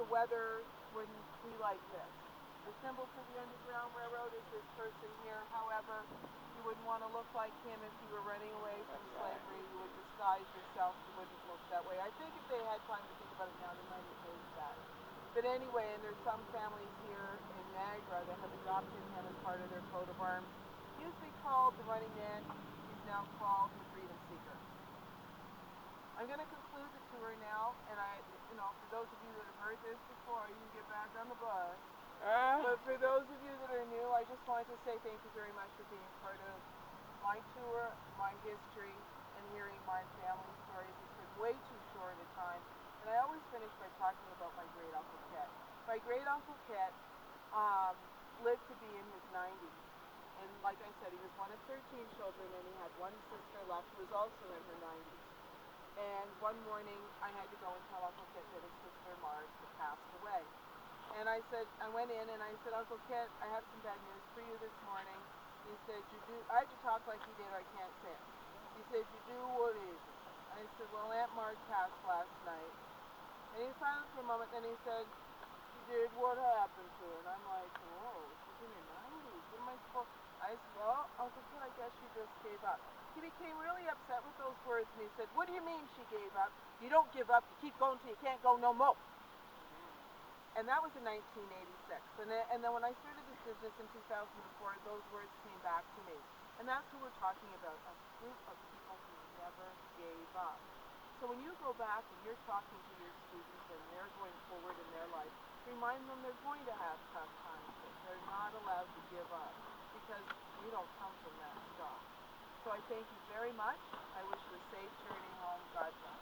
weather wouldn't be like this. The symbol for the Underground Railroad is this person here. However, you wouldn't want to look like him if you were running away from slavery. You would disguise yourself. You wouldn't look that way. I think if they had time to think about it now, they might have changed that. But anyway, and there's some families here in Niagara that have adopted him as part of their coat of arms. He used to be called the Running Man. He's now called the Freedom Seeker. I'm going to conclude the tour now, and for those of you that have heard this before, you can get back on the bus. But for those of you that are new, I just wanted to say thank you very much for being part of my tour, my history, and hearing my family stories. It's been way too short a time. And I always finish by talking about my great-uncle Kit. My great-uncle Kit lived to be in his 90s. And like I said, he was one of 13 children, and he had one sister left who was also in her 90s. And one morning, I had to go and tell Uncle Kit that his sister Marge had passed away. And I went in and I said, Uncle Kit, I have some bad news for you this morning. He said, I had to talk like he did, I can't say it. He said, you do, what is it? I said, well, Aunt Marge passed last night. And he was silent for a moment, then he said, she did, what happened to her? And I'm like, whoa, she's in her 90s, what am I supposed to... I said, well, Uncle Kit, I guess she just gave up. He became really upset with those words, and he said, what do you mean she gave up? You don't give up, you keep going till you can't go no more. And that was in 1986. And then when I started this business in 2004, those words came back to me. And that's who we're talking about, a group of people who never gave up. So when you go back and you're talking to your students and they're going forward in their life, remind them they're going to have tough times, but they're not allowed to give up because we don't come from that stuff. So I thank you very much. I wish you a safe journey home. God bless.